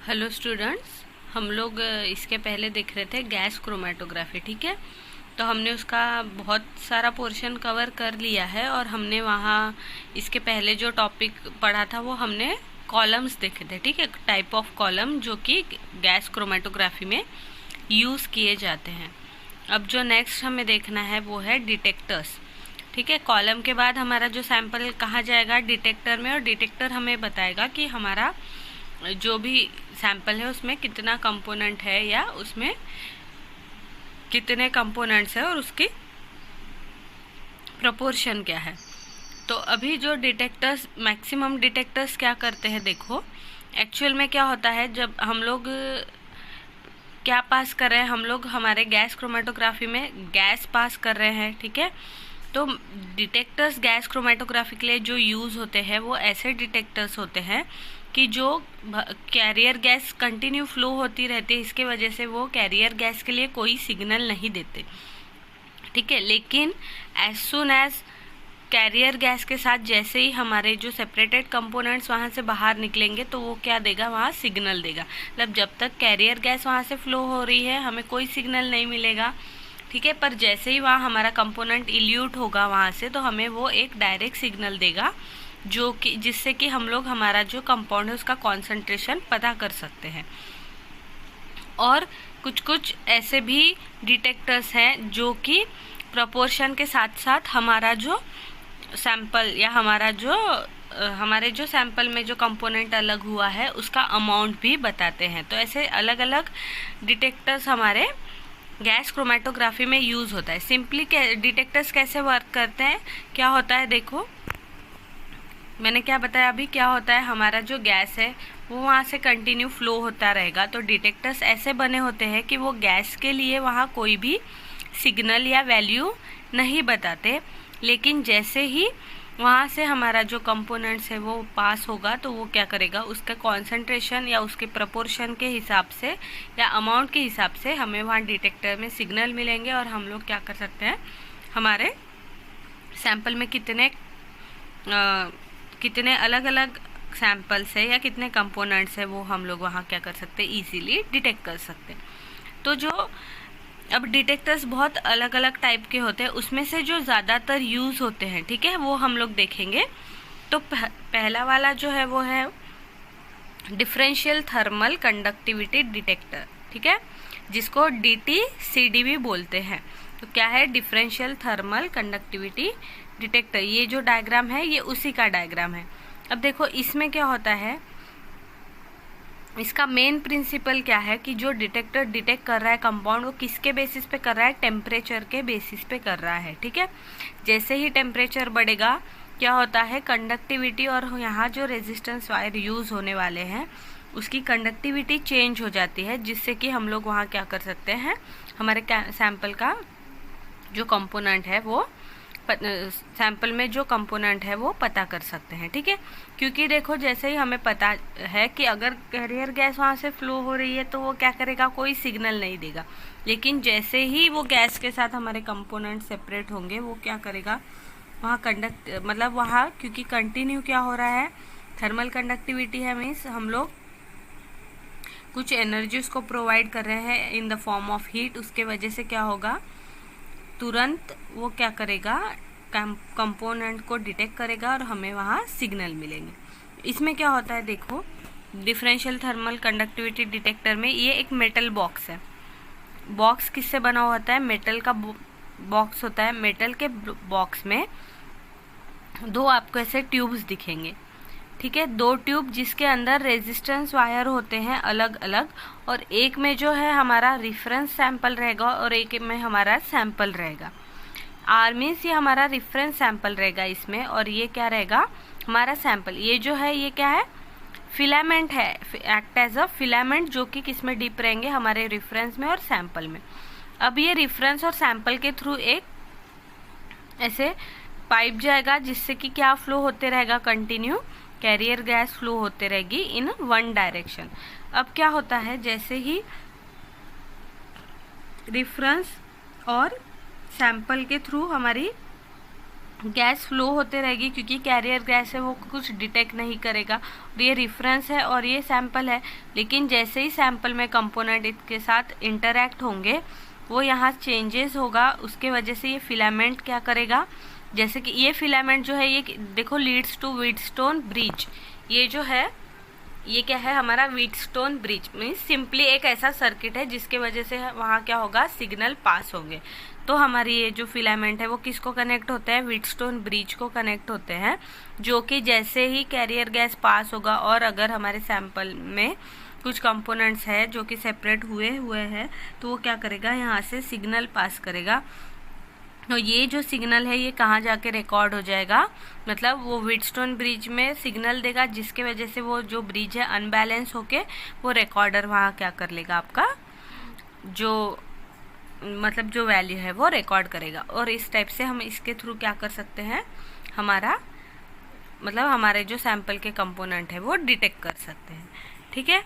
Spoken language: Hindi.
हेलो स्टूडेंट्स, हम लोग इसके पहले देख रहे थे गैस क्रोमेटोग्राफी। ठीक है, तो हमने उसका बहुत सारा पोर्शन कवर कर लिया है और हमने वहाँ इसके पहले जो टॉपिक पढ़ा था वो हमने कॉलम्स देखे थे। ठीक है, टाइप ऑफ कॉलम जो कि गैस क्रोमेटोग्राफी में यूज़ किए जाते हैं। अब जो नेक्स्ट हमें देखना है वो है डिटेक्टर्स। ठीक है, कॉलम के बाद हमारा जो सैंपल कहाँ जाएगा, डिटेक्टर में, और डिटेक्टर हमें बताएगा कि हमारा जो भी सैंपल है उसमें कितना कंपोनेंट है या उसमें कितने कंपोनेंट्स है और उसकी प्रोपोर्शन क्या है। तो अभी जो डिटेक्टर्स, मैक्सिमम डिटेक्टर्स क्या करते हैं, देखो एक्चुअल में क्या होता है, जब हम लोग क्या पास कर रहे हैं, हम लोग हमारे गैस क्रोमेटोग्राफी में गैस पास कर रहे हैं। ठीक है, तो डिटेक्टर्स गैस क्रोमेटोग्राफी के लिए जो यूज़ होते हैं वो ऐसे डिटेक्टर्स होते हैं कि जो कैरियर गैस कंटिन्यू फ्लो होती रहती है, इसके वजह से वो कैरियर गैस के लिए कोई सिग्नल नहीं देते। ठीक है, लेकिन as soon as carrier gas के साथ जैसे ही हमारे जो सेपरेटेड कंपोनेंट्स वहाँ से बाहर निकलेंगे तो वो क्या देगा, वहाँ सिग्नल देगा। मतलब जब तक कैरियर गैस वहाँ से फ्लो हो रही है हमें कोई सिग्नल नहीं मिलेगा। ठीक है, पर जैसे ही वहाँ हमारा कंपोनेंट इल्यूट होगा वहाँ से, तो हमें वो एक डायरेक्ट सिग्नल देगा, जो कि जिससे कि हम लोग हमारा जो कंपाउंड है उसका कॉन्सेंट्रेशन पता कर सकते हैं। और कुछ कुछ ऐसे भी डिटेक्टर्स हैं जो कि प्रोपोर्शन के साथ साथ हमारा जो सैंपल या हमारे जो सैंपल में जो कंपोनेंट अलग हुआ है उसका अमाउंट भी बताते हैं। तो ऐसे अलग अलग डिटेक्टर्स हमारे गैस क्रोमेटोग्राफी में यूज़ होता है। सिंपली डिटेक्टर्स कैसे वर्क करते हैं, क्या होता है, देखो मैंने क्या बताया अभी, क्या होता है, हमारा जो गैस है वो वहाँ से कंटिन्यू फ्लो होता रहेगा। तो डिटेक्टर्स ऐसे बने होते हैं कि वो गैस के लिए वहाँ कोई भी सिग्नल या वैल्यू नहीं बताते, लेकिन जैसे ही वहाँ से हमारा जो कंपोनेंट्स है वो पास होगा तो वो क्या करेगा, उसका कॉन्सेंट्रेशन या उसके प्रपोर्शन के हिसाब से या अमाउंट के हिसाब से हमें वहाँ डिटेक्टर में सिग्नल मिलेंगे और हम लोग क्या कर सकते हैं, हमारे सैंपल में कितने अलग अलग सैंपल्स है या कितने कंपोनेंट्स है वो हम लोग वहाँ क्या कर सकते हैं, इजीली डिटेक्ट कर सकते हैं। तो जो अब डिटेक्टर्स बहुत अलग अलग टाइप के होते हैं, उसमें से जो ज़्यादातर यूज़ होते हैं, ठीक है, वो हम लोग देखेंगे। तो पहला वाला जो है वो है डिफरेंशियल थर्मल कंडक्टिविटी डिटेक्टर। ठीक है, जिसको DTCD भी बोलते हैं। तो क्या है डिफरेंशियल थर्मल कंडक्टिविटी डिटेक्टर, ये जो डायग्राम है ये उसी का डायग्राम है। अब देखो इसमें क्या होता है, इसका मेन प्रिंसिपल क्या है कि जो डिटेक्टर डिटेक्ट कर रहा है कंपाउंड, वो किसके बेसिस पे कर रहा है, टेम्परेचर के बेसिस पे कर रहा है। ठीक है, जैसे ही टेम्परेचर बढ़ेगा क्या होता है, कंडक्टिविटी और यहाँ जो रेजिस्टेंस वायर यूज़ होने वाले हैं उसकी कंडक्टिविटी चेंज हो जाती है, जिससे कि हम लोग वहाँ क्या कर सकते हैं, हमारे सैंपल का जो कंपोनेंट है वो सैंपल में जो कंपोनेंट है वो पता कर सकते हैं। ठीक है, क्योंकि देखो जैसे ही हमें पता है कि अगर कैरियर गैस वहाँ से फ्लो हो रही है तो वो क्या करेगा, कोई सिग्नल नहीं देगा, लेकिन जैसे ही वो गैस के साथ हमारे कंपोनेंट सेपरेट होंगे वो क्या करेगा, वहाँ मतलब वहाँ क्योंकि कंटिन्यू क्या हो रहा है, थर्मल कंडक्टिविटी है, मीन्स हम लोग कुछ एनर्जी उसको प्रोवाइड कर रहे हैं in the form of heat, उसके वजह से क्या होगा, तुरंत वो क्या करेगा, कंपोनेंट को डिटेक्ट करेगा और हमें वहाँ सिग्नल मिलेंगे। इसमें क्या होता है, देखो डिफरेंशियल थर्मल कंडक्टिविटी डिटेक्टर में ये एक मेटल बॉक्स है। बॉक्स किससे बना हुआ होता है, मेटल का बॉक्स होता है। मेटल के बॉक्स में दो आपको ऐसे ट्यूब्स दिखेंगे। ठीक है, दो ट्यूब जिसके अंदर रेजिस्टेंस वायर होते हैं अलग अलग, और एक में जो है हमारा रिफरेंस सैंपल रहेगा और एक में हमारा सैंपल रहेगा। आर मीन्स ये हमारा रिफरेंस सैंपल रहेगा इसमें, और ये क्या रहेगा, हमारा सैंपल। ये जो है ये क्या है, फिलामेंट है, एक्ट एज अ फिलामेंट, जो कि किस में डीप रहेंगे, हमारे रिफरेंस में और सैंपल में। अब ये रिफरेंस और सैंपल के थ्रू एक ऐसे पाइप जाएगा जिससे कि क्या फ्लो होते रहेगा, कंटिन्यू कैरियर गैस फ्लो होते रहेगी इन वन डायरेक्शन। अब क्या होता है, जैसे ही रिफरेंस और सैंपल के थ्रू हमारी गैस फ्लो होते रहेगी, क्योंकि कैरियर गैस है वो कुछ डिटेक्ट नहीं करेगा। और ये रेफरेंस है और ये सैंपल है, लेकिन जैसे ही सैंपल में कंपोनेंट इसके साथ इंटरैक्ट होंगे वो यहाँ चेंजेस होगा, उसके वजह से ये फिलामेंट क्या करेगा, जैसे कि ये फिलामेंट जो है ये देखो लीड्स टू व्हीटस्टोन ब्रिज। ये जो है ये क्या है हमारा व्हीटस्टोन ब्रिज, मीन्स सिंपली एक ऐसा सर्किट है जिसके वजह से वहाँ क्या होगा, सिग्नल पास होंगे। तो हमारी ये जो फिलामेंट है वो किसको कनेक्ट होते हैं, व्हीटस्टोन ब्रिज को कनेक्ट होते हैं, जो कि जैसे ही कैरियर गैस पास होगा और अगर हमारे सैंपल में कुछ कंपोनेंट्स है जो कि सेपरेट हुए हैं तो वो क्या करेगा, यहाँ से सिग्नल पास करेगा। तो ये जो सिग्नल है ये कहाँ जाके रिकॉर्ड हो जाएगा, मतलब वो व्हीटस्टोन ब्रिज में सिग्नल देगा, जिसके वजह से वो जो ब्रिज है अनबैलेंस होके वो रिकॉर्डर वहाँ क्या कर लेगा, आपका जो मतलब जो वैल्यू है वो रिकॉर्ड करेगा। और इस टाइप से हम इसके थ्रू क्या कर सकते हैं, हमारा मतलब हमारे जो सैंपल के कंपोनेंट है वो डिटेक्ट कर सकते हैं। ठीक है।